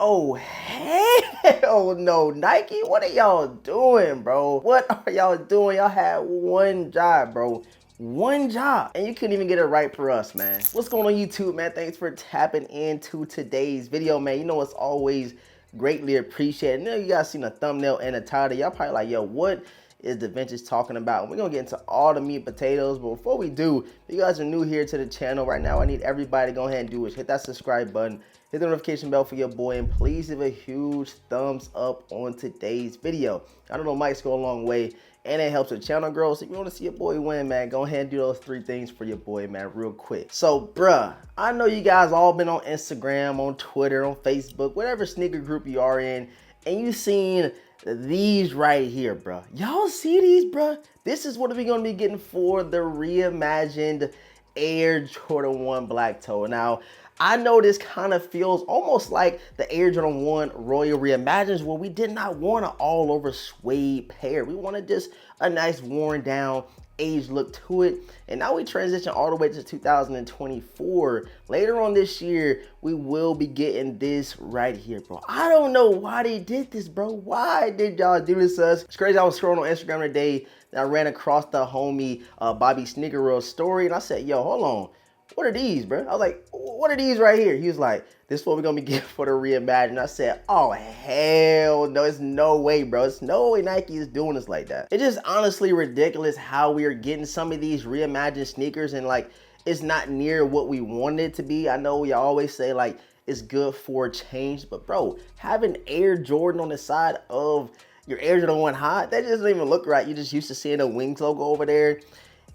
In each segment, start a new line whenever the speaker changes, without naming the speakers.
Oh, hell no, Nike, what are y'all doing, bro? What are y'all doing? Y'all had one job, bro. One job, and you couldn't even get it right for us, man. What's going on, YouTube, man? Thanks for tapping into today's video, man. You know, it's always greatly appreciated. You know, you guys seen a thumbnail and a title. Y'all probably like, yo, what is the Vintage talking about? We're gonna get into all the meat and potatoes, but before we do, if you guys are new here to the channel right now, I need everybody to go ahead and do is hit that subscribe button, hit the notification bell for your boy, and please give a huge thumbs up on today's video. I don't know, mics go a long way, and it helps the channel grow. So if you want to see your boy win, man, go ahead and do those 3 things for your boy, man, real quick. So, bruh, I know you guys all been on Instagram, on Twitter, on Facebook, whatever sneaker group you are in, and you seen these right here, bruh. Y'all see these, bruh? This is what we're gonna be getting for the reimagined Air Jordan 1 Black Toe. Now, I know this kind of feels almost like the Air Jordan 1 Royal Reimagines, where we did not want an all over suede pair. We wanted just a nice worn down age look to it. And now we transition all the way to 2024. Later on this year, we will be getting this right here, bro. I don't know why they did this, bro. Why did y'all do this to us? It's crazy. I was scrolling on Instagram today and I ran across the homie Bobby Sneaker World story, and I said, yo, hold on. What are these, bro? I was like, what are these right here? He was like, this is what we're gonna be getting for the reimagined. I said, oh, hell no, it's no way, bro. It's no way Nike is doing this like that. It's just honestly ridiculous how we are getting some of these reimagined sneakers, and like, it's not near what we wanted it to be. I know we always say like, it's good for a change, but bro, having Air Jordan on the side of your Air Jordan 1 High, that just doesn't even look right. You're just used to seeing the Wings logo over there.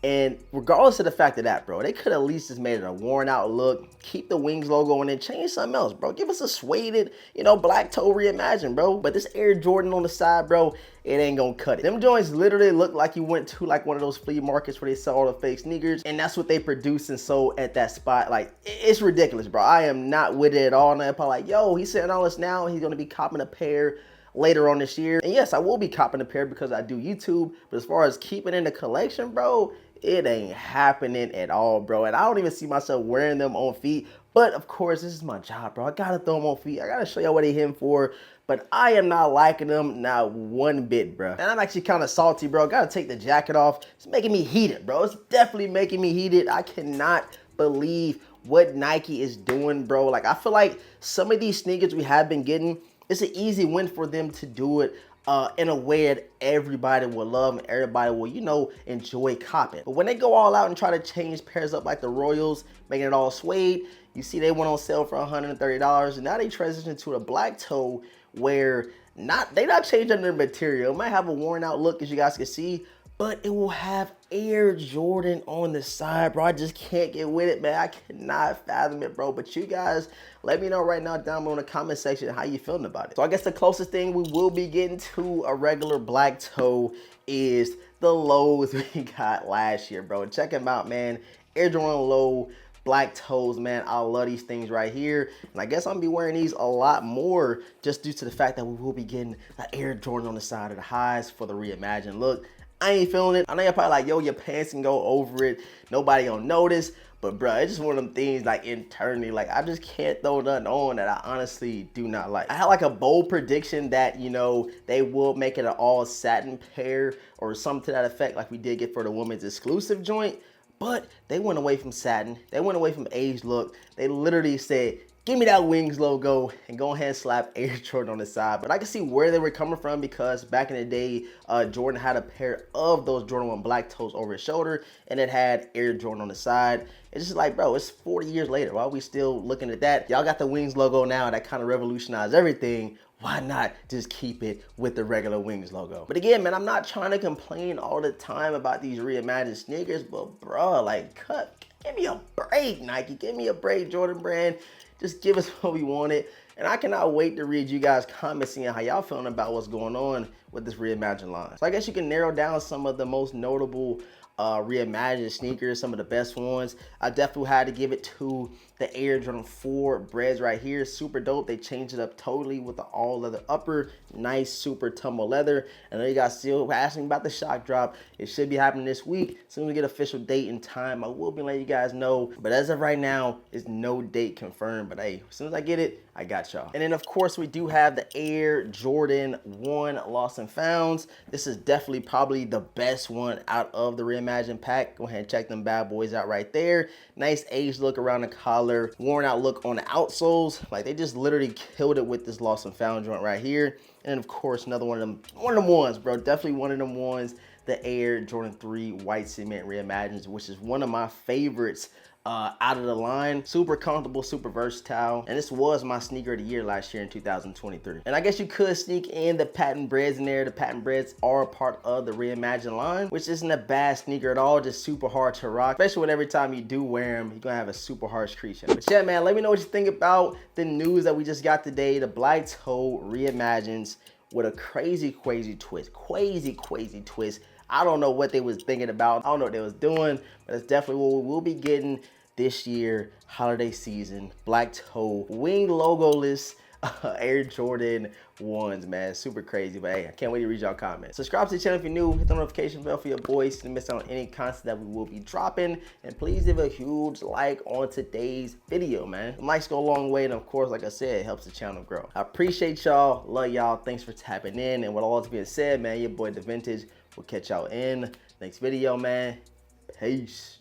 And regardless of the fact of that, bro, they could at least just made it a worn out look, keep the Wings logo and then change something else, bro. Give us a suede, you know, black toe reimagined, bro. But this Air Jordan on the side, bro, it ain't gonna cut it. Them joints literally look like you went to like one of those flea markets where they sell all the fake sneakers, and that's what they produce and sold at that spot. Like, it's ridiculous, bro. I am not with it at all. And I'm probably like, yo, he's saying all this now, he's gonna be copping a pair later on this year. And yes, I will be copping a pair because I do YouTube, but as far as keeping in the collection, bro, it ain't happening at all, bro. And I don't even see myself wearing them on feet. But of course, this is my job, bro. I gotta throw them on feet. I gotta show y'all what they hitting for. But I am not liking them, not one bit, bro. And I'm actually kind of salty, bro. Gotta take the jacket off. It's making me heated, bro. It's definitely making me heated. I cannot believe what Nike is doing, bro. Like, I feel like some of these sneakers we have been getting, it's an easy win for them to do it in a way that everybody will love and everybody will, you know, enjoy copping. But when they go all out and try to change pairs up like the Royals, making it all suede, you see they went on sale for $130, and now they transition to a black toe where they not changing their material. It might have a worn out look, as you guys can see, but it will have Air Jordan on the side, bro. I just can't get with it, man. I cannot fathom it, bro. But you guys, let me know right now down below in the comment section how you feeling about it. So I guess the closest thing we will be getting to a regular black toe is the lows we got last year, bro. Check them out, man. Air Jordan low black toes, man. I love these things right here, and I guess I'm gonna be wearing these a lot more just due to the fact that we will be getting the Air Jordan on the side of the highs for the reimagined look. I ain't feeling it. I know you're probably like, yo, your pants can go over it, nobody gonna notice. But bro, it's just one of them things like internally, like I just can't throw nothing on that I honestly do not like. I had like a bold prediction that, you know, they will make it an all satin pair or something to that effect, like we did get for the women's exclusive joint. But they went away from satin. They went away from age look. They literally said, give me that Wings logo and go ahead and slap Air Jordan on the side. But I can see where they were coming from, because back in the day, Jordan had a pair of those Jordan 1 black toes over his shoulder, and it had Air Jordan on the side. It's just like, bro, it's 40 years later. Why are we still looking at that? Y'all got the Wings logo now that kind of revolutionized everything. Why not just keep it with the regular Wings logo? But again, man, I'm not trying to complain all the time about these reimagined sneakers, but bro, like, give me a break, Nike. Give me a break, Jordan Brand. Just give us what we wanted. And I cannot wait to read you guys' comments, seeing how y'all feeling about what's going on with this reimagined line. So I guess you can narrow down some of the most notable reimagined sneakers, some of the best ones. I definitely had to give it to the Air Jordan 4 breads right here, super dope. They changed it up totally with the all leather upper, nice super tumble leather. I know you guys still asking about the shock drop. It should be happening this week. As soon as we get official date and time, I will be letting you guys know. But as of right now, it's no date confirmed. But hey, as soon as I get it, I got y'all. And then of course we do have the Air Jordan 1 Lost and Founds. This is definitely probably the best one out of the reimagined pack. Go ahead and check them bad boys out right there. Nice aged look around the collar, worn out look on the outsoles. Like they just literally killed it with this Lost and Found joint right here. And of course another one of them ones, bro. Definitely one of them ones. The Air Jordan 3 White Cement Reimagined, which is one of my favorites out of the line. Super comfortable, super versatile, and this was my sneaker of the year last year in 2023. And I guess you could sneak in the patent breads in there. The patent breads are a part of the reimagined line, which isn't a bad sneaker at all, just super hard to rock, especially when every time you do wear them, you're gonna have a super hard street shine. But yeah, man, let me know what you think about the news that we just got today, the Black Toe Reimagined with a crazy twist. I don't know what they was thinking about. I don't know what they was doing, but it's definitely what we will be getting this year, holiday season. Black toe, wing logoless Air Jordan 1s, man. Super crazy, but hey, I can't wait to read y'all comments. Subscribe to the channel if you're new. Hit the notification bell for your boys to miss out on any content that we will be dropping. And please give a huge like on today's video, man. The likes go a long way, and of course, like I said, it helps the channel grow. I appreciate y'all. Love y'all. Thanks for tapping in. And with all that's being said, man, your boy The Vintage will catch y'all in next video, man. Peace.